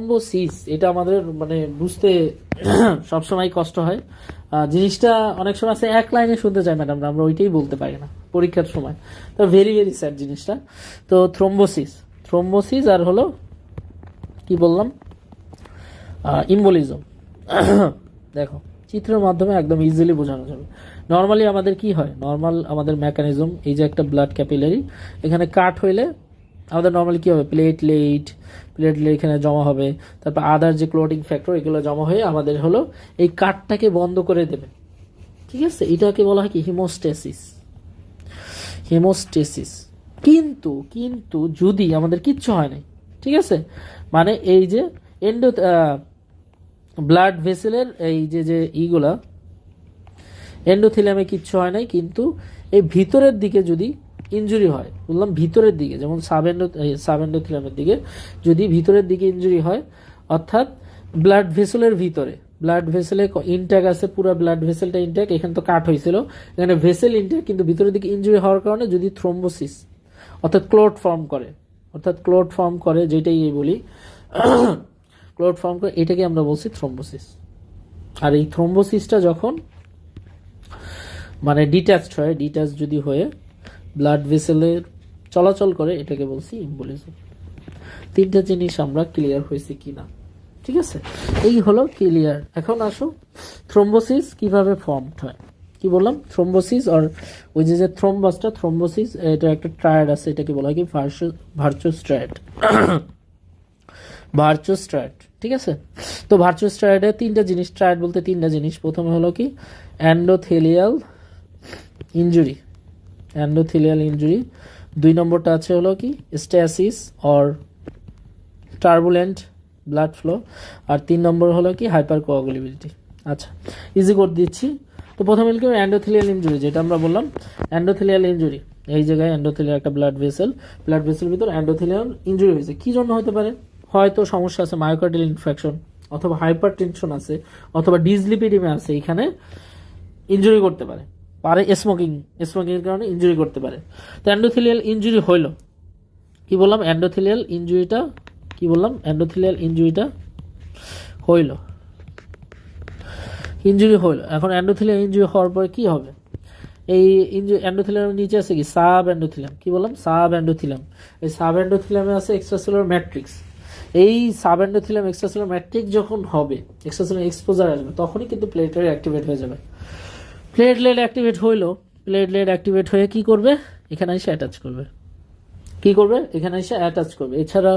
Thrombosis, এটা আমাদের মানে বুঝতে সবসময় কষ্ট হয়। জিনিসটা অনেক সময় আছে এক লাইনে শুনতে চাই ম্যাডাম, আমরা ওইটাই বলতে পারি না পরীক্ষার সময়, তো ভেরি ভেরি স্যাড জিনিসটা। তো থ্রম্বোসিস, থ্রম্বোসিস আর হলো কি বললাম, ইম্বোলিজম। দেখো চিত্রের মাধ্যমে একদম ইজিলি বোঝানো যাবে। নর্মালি আমাদের কি হয়, নর্মাল আমাদের মেকানিজম, এই যে একটা ব্লাড ক্যাপিলারি, এখানে কাট হইলে আমাদের নর্মালি কী হবে, প্লেটলেট এখানে জমা হবে, তারপর আদার যে ক্লোটিং ফ্যাক্টর এগুলো জমা হয়ে আমাদের হলো এই কাটটাকে বন্ধ করে দেবে, ঠিক আছে। এটাকে বলা হয় কি হিমোস্টেসিস, হিমোস্টেসিস। কিন্তু কিন্তু যদি আমাদের কিচ্ছু হয় নাই, ঠিক আছে, মানে এই যে এন্ডো ব্লাড ভেসেলের এই যে যে ইগুলা এন্ডোথেলিয়ামে কিচ্ছু হয় নাই, কিন্তু এই ভিতরের দিকে যদি ইনজুরি হয়, বললাম ভিতরের দিকে, যেমন সাবএন্ডোথেলিয়ামের দিকে যদি ভিতরের দিকে ইনজুরি হয়, অর্থাৎ ব্লাড ভেসেলের ভিতরে, ব্লাড ভেসেলে ইনট্যাক আছে, পুরো ব্লাড ভেসেলটা ইনট্যাক, এখানে তো কাট হয়েছিল, এখানে ভেসেল ইনট্যাক, কিন্তু ভিতরের দিকে ইনজুরি হওয়ার কারণে যদি থ্রোম্বোসিস অর্থাৎ ক্লোট ফর্ম করে, যেটাই বলি ক্লোট ফর্ম করে, এটাকে আমরা বলছি থ্রোম্বোসিস। আর এই থ্রোম্বোসিসটা যখন মানে ডিট্যাচড হয়, ডিট্যাচ যদি হয়ে ব্লাড ভেসেলের চলাচল করে, এটাকে বলছি ইম্বোলিজম। তিনটা জিনিস আমরা ক্লিয়ার হয়েছি কিনা, ঠিক আছে, এই হলো ক্লিয়ার। এখন আসো থ্রোম্বোসিস কিভাবে ফর্ম হয়। কি বললাম, থ্রোম্বোসিস আর ওই যে যে থ্রোম্বাসটা, থ্রোম্বোসিস এটা একটা ট্রায়াড আছে, এটাকে বলা হয় কি ভার্চুয়াস ট্রায়াড, ভার্চুয়াস ট্রায়াড, ঠিক আছে। তো ভার্চুয়াস ট্রায়াডে তিনটা জিনিস, ট্রায়াড বলতে তিনটা জিনিস, প্রথমে হলো কি এন্ডোথেলিয়াল ইনজুরি, এন্ডোথেলিয়াল ইনজুরি, দুই নম্বরটা আছে হলো কি stasis or turbulent blood flow, আর তিন নম্বর হলো কি হাইপার কোয়াগুলেবিলিটি। আচ্ছা ইজি করে দিচ্ছি। তো প্রথমে কি এন্ডোথেলিয়াল ইনজুরি, যেটা আমরা বললাম এন্ডোথেলিয়াল ইনজুরি, এই জায়গায় এন্ডোথেলিয়াল একটা ব্লাড ভেসেল ভিতর এন্ডোথেলিয়াল ইনজুরি হয়েছে, কি জন্য হতে পারে, হয়তো সমস্যা আছে মায়োকার্ডিয়াল ইনফেকশন, অথবা হাইপার টেনশন আছে, অথবা ডিসলিপিডিমে আছে, এখানে ইনজুরি করতে পারে, স্মোকিং এর কারণে ইনজুরি করতে পারে। তো এন্ডোথেলিয়াল ইনজুরি হইল, কি বললাম এন্ডোথেলিয়াল ইনজুরিটা, কি বললাম এন্ডোথেলিয়াল ইনজুরিটা হইল, ইনজুরি হইল। এখন এন্ডোথেলিয়াল ইনজুরি হওয়ার পরে কি হবে, এই এন্ডোথেলিয়ামের নিচে আছে কি সাব এন্ডোথেলিয়াম, কি বললাম সাব এন্ডোথেলিয়াম, এই সাব এন্ডোথেলিয়ামে আছে এক্সট্রাসেলুলার ম্যাট্রিক্স। এই সাব এন্ডোথেলিয়াম এক্সট্রাসেলুলার ম্যাট্রিক্স যখন হবে, এক্সট্রাসেলুলার এক্সপোজার আসবে, তখনই কিন্তু প্লেটলেট অ্যাক্টিভেট হয়ে যাবে। প্লেটলেট অ্যাক্টিভেট হইলো, প্লেটলেট অ্যাক্টিভেট হয়ে কি করবে, এখানে এসে অ্যাটাচ করবে, কি করবে, এখানে এসে অ্যাটাচ করবে। এছাড়া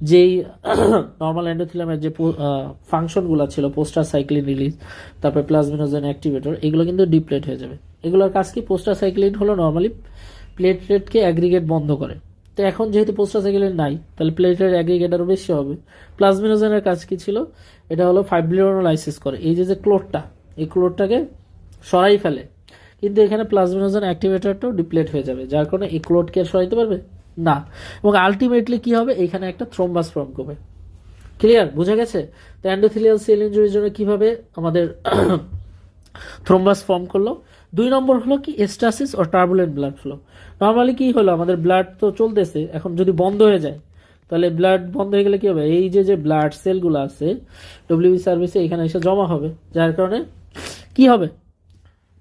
যেই নর্মাল এন্ডোথেলিয়ামের যে ফাংশনগুলো ছিল, পোস্টাসাইক্লিন রিলিজ, তারপর প্লাজমিনোজেন অ্যাক্টিভেটর, এগুলো কিন্তু ডিপ্লেট হয়ে যাবে। এগুলোর কাজ কি, পোস্টাসাইক্লিন হলো নর্মালি প্লেটলেটকে অ্যাগ্রিগেট বন্ধ করে, তো এখন যেহেতু পোস্টাসাইক্লিন নাই, তাহলে প্লেটলেট অ্যাগ্রিগেট আরও বেশি হবে। প্লাজমিনোজেনের কাজ কি ছিল, এটা হলো ফাইব্রিনোলাইসিস করে, এই যে যে ক্লোটটা, এই ক্লোটটাকে সরাই ফেলে, কিন্তু এখানে প্লাজমিনোজেন অ্যাক্টিভেটরটাও ডিপ্লেট হয়ে যাবে, যার কারণে এই ক্লোটকে আর সরাইতে পারবে না, এবং আলটিমেটলি কি হবে, এখানে একটা থ্রোম্বাস ফর্ম করবে। ক্লিয়ার, বোঝা গেছে। তো এন্ডোথেলিয়াল সেল ইনজুরির জন্য কিভাবে আমাদের থ্রোম্বাস ফর্ম করলো। দুই নম্বর হলো কি স্ট্যাসিস ও টার্বুলেন্ট ব্লাড ফ্লো। নর্মালি কি হলো, আমাদের ব্লাড তো চলতেছে, এখন যদি বন্ধ হয়ে যায়, তাহলে ব্লাড বন্ধ হয়ে গেলে কি হবে, এই যে যে ব্লাড সেলগুলো আছে ডব্লিউবি সার্ভিসে এখানে এসে জমা হবে, যার কারণে কি হবে,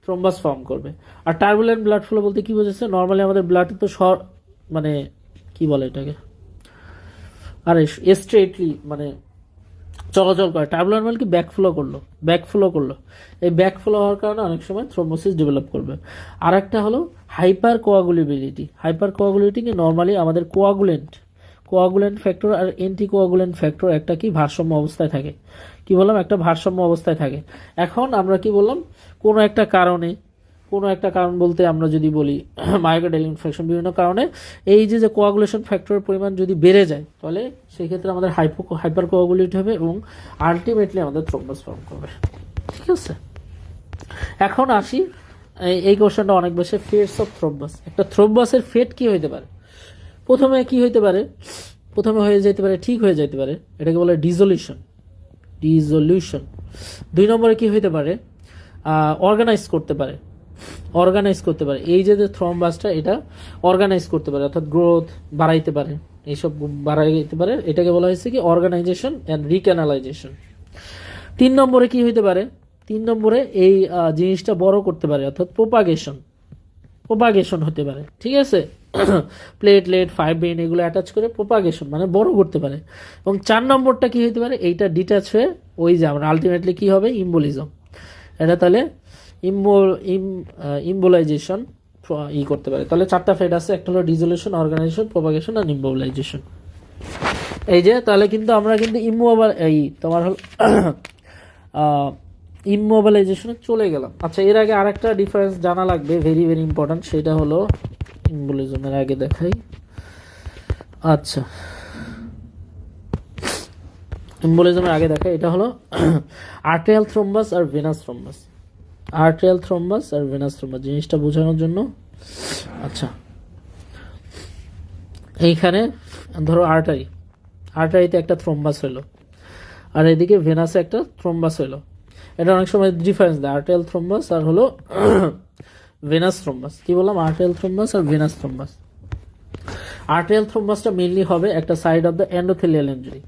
থ্রোম্বাস ফর্ম করবে। আর টার্বুলেন্ট ব্লাড ফ্লো বলতে কি বোঝাচ্ছে, নর্মালি আমাদের ব্লাডে তো মানে কি বলে এটাকে, আরে স্ট্রেটলি মানে চলাচল করে, টার্বুলেন্ট মানে কি ব্যাকফ্লো করলো, এই ব্যাকফ্লো হওয়ার কারণে অনেক সময় থ্রোম্বোসিস ডেভেলপ করবে। আর একটা হলো হাইপার কোয়াগুলেবিলিটি কি নর্মালি আমাদের কোয়াগুলেন্ট ফ্যাক্টর আর অ্যান্টি কোয়াগুলেন্ট ফ্যাক্টর একটা কি ভারসাম্য অবস্থায় থাকে, কি বললাম একটা ভারসাম্য অবস্থায় থাকে। এখন আমরা কি বললাম, কোনো একটা কারণ বলতে আমরা যদি বলি মায়োকার্ডিয়াল ইনফেকশন, বিভিন্ন কারণে এই যে যে কোয়াগুলেশন ফ্যাক্টরের পরিমাণ যদি বেড়ে যায়, তাহলে সেই ক্ষেত্রে আমাদের হাইপার কোয়াগুলেট হবে এবং আলটিমেটলি আমাদের থ্রোম্বাস ফর্ম করবে, ঠিক আছে। এখন আসি, এই কোশ্চেনটা অনেক বেশি, ফেটস অফ থ্রোম্বাস। একটা থ্রোম্বাসের ফেট কি হইতে পারে, প্রথমে কি হইতে পারে, প্রথমে হয়ে যেতে পারে, ঠিক হয়ে যেতে পারে, এটাকে বলে ডিজলিউশন। দুই নম্বরে কি হইতে পারে, অর্গানাইজ করতে পারে, এই যে থ্রোম্বাসটা এটা অর্গানাইজ করতে পারে, অর্থাৎ গ্রোথ বাড়াইতে পারে, এইসব বাড়াই যেতে পারে, এটাকে বলা হয়েছে কি অর্গানাইজেশন অ্যান্ড রিক্যানালাইজেশন। 3 নম্বরে কি হইতে পারে? 3 নম্বরে এই জিনিসটা বড় করতে পারে, অর্থাৎ প্রোপাগেশন হতে পারে, ঠিক আছে। প্লেটলেট, ফাইব্রিন এগুলো অ্যাটাচ করে প্রোপাগেশন মানে বড় করতে পারে। এবং 4 নম্বরটা কি হতে পারে? এইটা ডিটাচ হয়ে ওই যে আমরা আলটিমেটলি কি হবে, ইম্বোলিজম। এটা তাহলে ইম্বোলাইজেশন করতে পারে। তাহলে 4টা ফেড আছে, একটা হলো ডিসোলিউশন, অর্গানাইজেশন, প্রোপাগেশন আর ইম্বোলাইজেশন। এই যে তাহলে কিন্তু আমরা কিন্তু তোমার হল ইমোবিলাইজেশনে চলে গেলাম। আচ্ছা, এর আগে আরেকটা ডিফারেন্স জানা লাগবে, ভেরি ভেরি ইম্পর্টেন্ট, সেটা হলো ইম্বোলিজমের আগে দেখাই। আচ্ছা, ইম্বোলিজমের আগে দেখাই, এটা হলো আর্টেরিয়াল থ্রোম্বাস আর ভেনাস থ্রোম্বাস। আর্টেরিয়াল থ্রোম্বাস আর ভেনাস থ্রোম্বাস জিনিসটা বোঝানোর জন্য। আচ্ছা, এইখানে ধরো আর্টারিতে একটা থ্রোম্বাস হলো, আর এদিকে ভেনাসে একটা থ্রোম্বাস হলো। এটা অনেক সময় ডিফারেন্স দেয়, আর্টেরিয়াল থ্রোম্বাস আর হলো ভেনাস থ্রোম্বাস। কি বললাম? আর্টেরিয়াল থ্রোম্বাস আর ভেনাস থ্রোম্বাস। আর্টেরিয়াল থ্রোম্বাসটা মেইনলি হবে একটা side of the endothelial injury.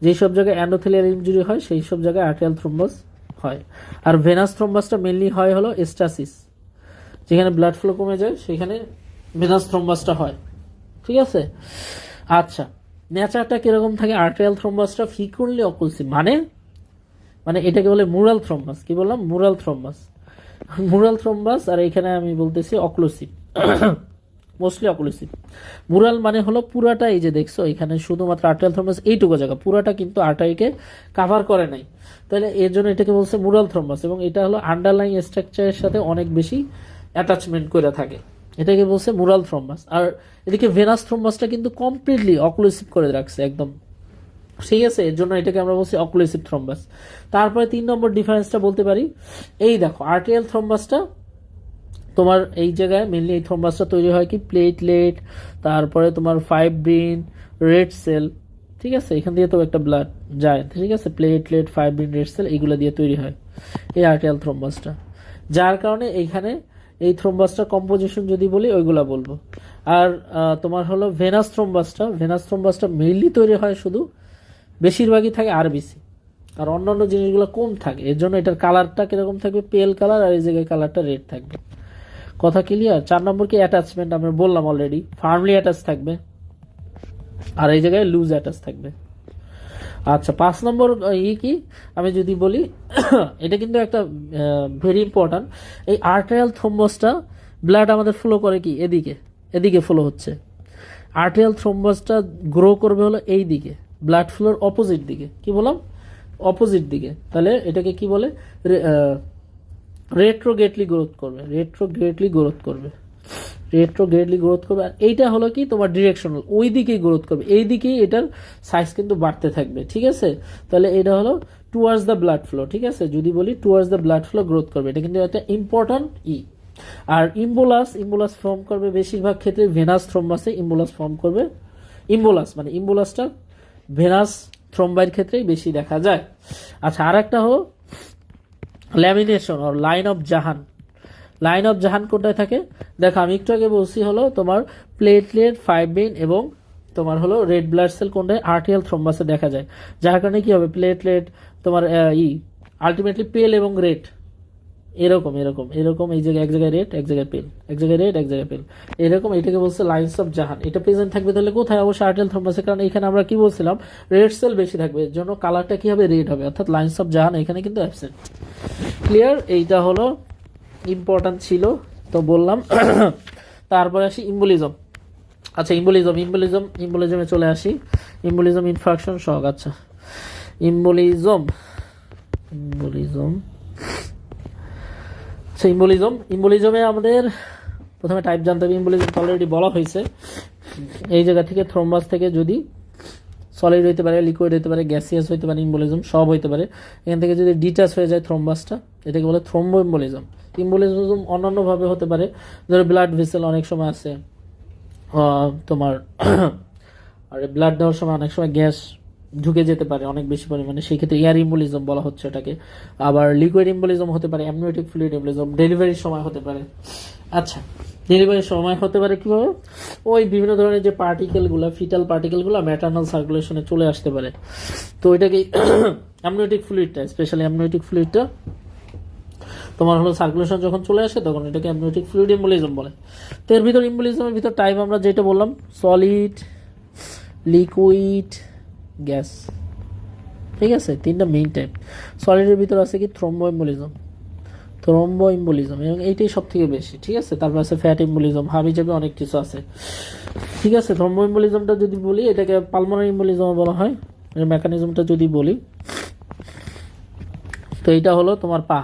যেই সব জায়গায় এন্ডোথেলিয়াল ইনজুরি হয় সেই সব জায়গায় আর্টেরিয়াল থ্রোম্বাস হয়। আর ভেনাস থ্রোম্বাসটা মেইনলি হয় হলো স্টাসিস, যেখানে ব্লাড ফ্লো কমে যায় সেখানে ভেনাস থ্রোম্বাসটা হয়, ঠিক আছে। আচ্ছা, নেচারটা কিরকম থাকে? আর্টেরিয়াল থ্রোম্বাসটা ফ্রিকুয়েন্টলি অকুলসিভ, মানে এটাকে বলে মুরাল থ্রোম্বাস। কি বললাম? Mural thrombus. আর এখানে আমি বলতেছি অক্লুসিভ, মোস্টলি অক্লুসিভ। মুরাল মানে হলো পুরাটা, এই যে দেখছো এখানে শুধুমাত্র আর্টেরিয়াল থ্রোম্বাস এইটুকু জায়গা, পুরাটা কিন্তু আর্টারিকে কাভার করে নাই, তাহলে এর জন্য এটাকে বলছে মুরাল থ্রোম্বাস। এবং এটা হলো আন্ডারলাইং স্ট্রাকচারের সাথে অনেক বেশি অ্যাটাচমেন্ট করে থাকে, এটাকে বলছে মুরাল থ্রোম্বাস। আর এদিকে ভেনাস থ্রোম্বাসটা কিন্তু কমপ্লিটলি অক্লুসিভ করে রাখছে একদম, ঠিক আছে, এর জন্য এটাকে আমরা বলছি অক্লুসিভ থ্রোম্বাস। তারপরে 3 নম্বর ডিফারেন্সটা বলতে পারি, এই দেখো আর্টেরিয়াল থ্রোম্বাসটা তোমার এই জায়গায় মেনলি এই থ্রোম্বাসটা তৈরি হয় কি প্লেটলেট, তারপরে তোমার ফাইব্রিন, রেড সেল, ঠিক আছে, এখান দিয়ে তো একটা ব্লাড যায়, ঠিক আছে, প্লেটলেট, ফাইব্রিন, রেড সেল এইগুলো দিয়ে তৈরি হয় এই আর্টেরিয়াল থ্রোম্বাসটা। যার কারণে এইখানে এই থ্রোম্বাসটা কম্পোজিশন যদি বলি ওইগুলা বলবো। আর তোমার হলো ভেনাস থ্রোম্বাসটা মেইনলি তৈরি হয় শুধু, বেশিরভাগই থাকে আরবিসি, আর অন্যান্য জিনিসগুলো কম থাকে, এর জন্য এটার কালারটা কিরকম থাকবে, পেল কালার, আর এই জায়গায় কালারটা রেড থাকবে। কথা ক্লিয়ার? 4 নম্বর কি অ্যাটাচমেন্ট, আমরা বললাম অলরেডি, ফার্মলি অ্যাটাচ থাকবে, আর এই জায়গায় লুজ অ্যাটাচ থাকবে। আচ্ছা, 5 নম্বর কি আমি যদি বলি, এটা কিন্তু একটা ভেরি ইম্পর্ট্যান্ট, এই আর্টেরিয়াল থ্রোম্বাসটা ব্লাড আমাদের ফ্লো করে কি এদিকে ফ্লো হচ্ছে, আর্টেরিয়াল থ্রোম্বাসটা গ্রো করবে হলো এই দিকে, ব্লাড ফ্লোর অপোজিট দিকে। কি বললাম? অপোজিট দিকে। তাহলে এটাকে কি বলে? রেট্রোগ্রেডলি গ্রোথ করবে। আর এইটা হলো কি তোমার ডিরেকশনাল, ওই দিকেই গ্রোথ করবে, এই দিকেই এটার সাইজ কিন্তু বাড়তে থাকবে, ঠিক আছে। তাহলে এটা হলো টুয়ার্ডস দ্য ব্লাড ফ্লো, ঠিক আছে, যদি বলি towards the blood flow growth করবে, এটা কিন্তু একটা ইম্পর্ট্যান্ট আর ইম্বোলাস ফর্ম করবে বেশিরভাগ ক্ষেত্রে ভেনাস থ্রোম্বাসে ইম্বোলাস ফর্ম করবে। ইম্বোলাসটা ভেনাস থ্রোম্বাইয়ের ক্ষেত্রেই বেশি দেখা যায়। আচ্ছা, আর একটা হলো ল্যামিনেশন আর লাইন অফ জাহান কোথায় থাকে? দেখো আমি একটু আগে বলছি হলো তোমার প্লেটলেট, ফাইব্রিন এবং তোমার হলো রেড ব্লাড সেল কোনটায়? আর্টেরিয়াল থ্রোম্বাসে দেখা যায়। যার কারণে কি হবে, প্লেটলেট তোমার আলটিমেটলি পেল এবং রেড, এরকম এই জায়গায় এক জায়গায় রেড, এক জায়গায় পেল, এক জায়গায় রেড, এক জায়গায় পেল, এরকম। এটাকে বলছে লাইন্স অফ জাহান। এটা প্রেজেন্ট থাকবে তাহলে কোথায়? অবশ্যই আর্টেরিয়াল থ্রোম্বাসে, কারণ এখানে আমরা কি বলছিলাম, রেড সেল বেশি থাকবে, এর জন্য কালারটা কি হবে, রেড হবে, অর্থাৎ লাইন্স অফ জাহান এখানে কিন্তু অ্যাবসেন্ট। ক্লিয়ার? এইটা হলো ইম্পর্টেন্ট ছিল তো বললাম। তারপরে আসি ইম্বোলিজম। আচ্ছা, ইম্বোলিজমে চলে আসি। ইম্বোলিজম ইনফ্রাকশন শক। আচ্ছা, ইম্বোলিজমে আমাদের প্রথমে টাইপ জানতে হবে। ইম্বোলিজম অলরেডি বলা হয়েছে, এই জায়গা থেকে থ্রোম্বাস থেকে যদি সলিড হইতে পারে, লিকুইড হইতে পারে, গ্যাসিয়াস হইতে পারে, ইম্বোলিজম সব হইতে পারে। এখান থেকে যদি ডিটাচ হয়ে যায় থ্রোম্বাসটা, এটাকে বলে থ্রোম্বো ইম্বোলিজম। ইম্বোলিজম অন্যান্যভাবে হতে পারে, ধরো ব্লাড ভেসেল অনেক সময় আছে তোমার, আর ব্লাড দেওয়ার সময় অনেক সময় ঢুকে যেতে পারে অনেক বেশি পরিমাণে, সেই ক্ষেত্রে এয়ার ইম্বোলিজম বলা হচ্ছে এটাকে। আবার লিকুইড ইম্বোলিজম হতে পারে, অ্যামনিওটিক ফ্লুইড ইম্বোলিজম ডেলিভারির সময় হতে পারে। আচ্ছা, ডেলিভারির সময় হতে পারে কিভাবে? ওই বিভিন্ন ধরনের যে পার্টিকেলগুলো, ফিটাল পার্টিকেলগুলো ম্যাটারনাল সার্কুলেশনে চলে আসতে পারে। তো এটাকে অ্যামনিওটিক ফ্লুইডটা, স্পেশালি অ্যামনিওটিক ফ্লুইডটা তোমার হলো সার্কুলেশন যখন চলে আসে তখন এটাকে অ্যামনিওটিক ফ্লুইড ইম্বোলিজম বলে। তো এর ভিতর ইম্বোলিজমের ভিতর টাইপ আমরা যেটা বললাম, সলিড, লিকুইড, গ্যাস, ঠিক আছে, তিনটা মেইন টাইপ। সলিডের ভিতর আছে কি থ্রম্বো ইম্বোলিজম, থ্রম্বো ইম্বোলিজম, এবং এইটাই সব থেকে বেশি, ঠিক আছে। তারপর আছে ফ্যাট ইম্বোলিজম, হাবি যাবে অনেক কিছু আছে, ঠিক আছে। থ্রম্বো ইম্বোলিজমটা যদি বলি এটাকে পালমোনারি ইম্বোলিজম বলা হয়। এর মেকানিজমটা যদি বলি তো এটা হলো তোমার পা,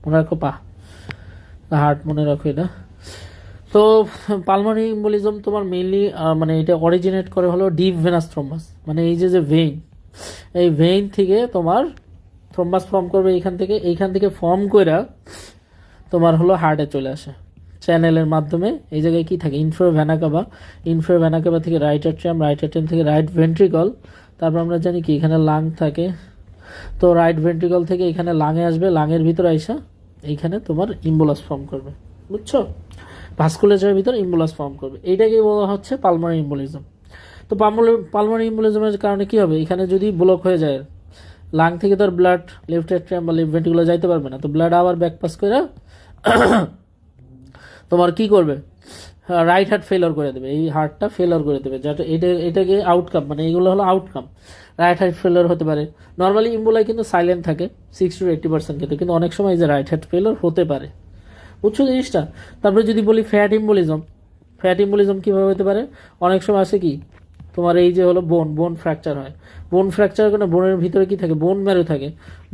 মনে রাখো পা, হার্ট মনে রাখো এটা। তো পালমোনারি ইম্বোলিজম তোমার মেইনলি মানে এটা অরিজিনেট করে হলো ডিপ ভেনাস থ্রম্বাস, মানে এই যে ভেইন, এই ভেইন থেকে তোমার থ্রম্বাস ফর্ম করবে এইখান থেকে ফর্ম করে তোমার হলো হার্টে চলে আসে চ্যানেলের মাধ্যমে। এই জায়গায় কি থাকে, ইনফ্রা ভেনা থেকে রাইট অ্যাট্রিয়াম থেকে রাইট ভেন্ট্রিকল, তারপর আমরা জানি কি এখানে লাং থাকে। তো রাইট ভেন্ট্রিকল থেকে এখানে লাঙে আসবে, লাঙের ভিতরে আইসা এইখানে তোমার ইম্বোলাস ফর্ম করবে, বুঝছো, ভাস্কুলেচারের ভিতর ইম্বোলাস ফর্ম করবে। এইটাকে বলা হচ্ছে পালমোনারি ইম্বোলিজম। তো পালমোনারি ইম্বোলিজমের কারণে কি হবে, এখানে যদি ব্লক হয়ে যায় লাং থেকে তো ব্লাড লেফট অ্যাট্রিয়াম বা লেফট ভেন্ট্রিকুলার যাইতে পারবে না, তো ব্লাড আবার ব্যাক পাস করে তোমার কি করবে, রাইট হার্ট ফেলার করে দেবে, এই হার্টটা ফেলার করে দেবে, যেটা এটাকে আউটকাম, মানে এইগুলো হলো আউটকাম। রাইট হার্ট ফেলার হতে পারে, নর্মালি ইম্বোলাই কিন্তু সাইলেন্ট থাকে 60 to 80% ক্ষেত্রে, কিন্তু অনেক সময় এই যে রাইট হার্ট ফেলার হতে পারে, বুঝছো জিনিসটা। তারপরে যদি বলি ফ্যাট ইম্বোলিজম কীভাবে হতে পারে, অনেক সময় আছে কি তোমার এই যে হলো বোন ফ্র্যাকচার হয়, বোন ফ্র্যাকচার করে বোনের ভিতরে কি থাকে, বোন ম্যারো থাকে,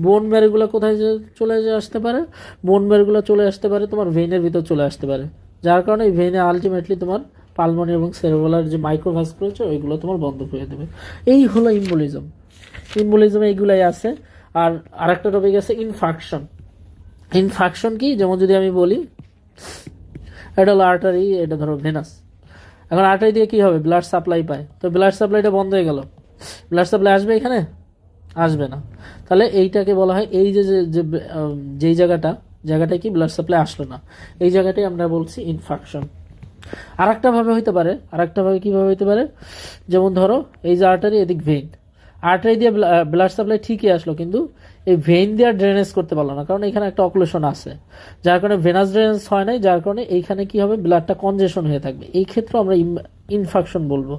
বোন ম্যারোগুলো কোথায় চলে আসতে পারে, বোন ম্যারোগুলো চলে আসতে পারে তোমার ভেইনের ভিতর চলে আসতে পারে, যার কারণে এই ভেইনে আলটিমেটলি তোমার পালমোনারি এবং সেরেব্রালার যে মাইক্রোভাস্কুলার ওইগুলো তোমার বন্ধ করে দেবে। এই হলো ইম্বোলিজম এইগুলাই আছে। আর আরেকটা টপিক আছে ইনফাকশন কি, যেমন যদি আমি বলি এটা হলো আর্টারি, এটা ধরো ভেনাস। এখন আর্টারি দিয়ে কি হবে, ব্লাড সাপ্লাই পায়, তো ব্লাড সাপ্লাইটা বন্ধ হয়ে গেল, ব্লাড সাপ্লাই আসবে এখানে, আসবে না। তাহলে এইটাকে বলা হয় এই যেই জায়গাটায় কি ব্লাড সাপ্লাই আসলো না, এই জায়গাটাই আমরা বলছি ইনফাকশন। আরেকটা ভাবে কিভাবে হইতে পারে, যেমন ধরো এই যে আর্টারি, এদিক ভেইন, আর্টারি দিয়ে ব্লাড সাপ্লাই ঠিকই আসলো, কিন্তু এই ভেইন দিয়ে ড্রেনেজ করতে পারলো না, কারণ এখানে একটা অক্লুশন আছে, যার কারণে ভেনাস ড্রেনেজ হয় নাই, যার কারণে এইখানে কি হবে, ব্লাডটা কনজেশন হয়ে থাকবে। এই ক্ষেত্রে আমরা ইনফাকশন বলবো।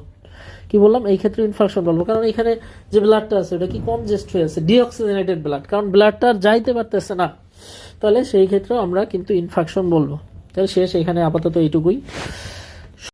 কি বললাম, এই ক্ষেত্রে ইনফাকশন বলবো, কারণ এখানে যে ব্লাডটা আছে ওটা কি কনজেস্ট হয়ে আছে, ডিঅক্সিজেনেটেড ব্লাড, কারণ ব্লাডটা আর যাইতে পারতেছে না, তাহলে সেই ক্ষেত্রে আমরা কিন্তু ইনফাকশন বলবো। তাহলে শেষ, এখানে আপাতত এইটুকুই।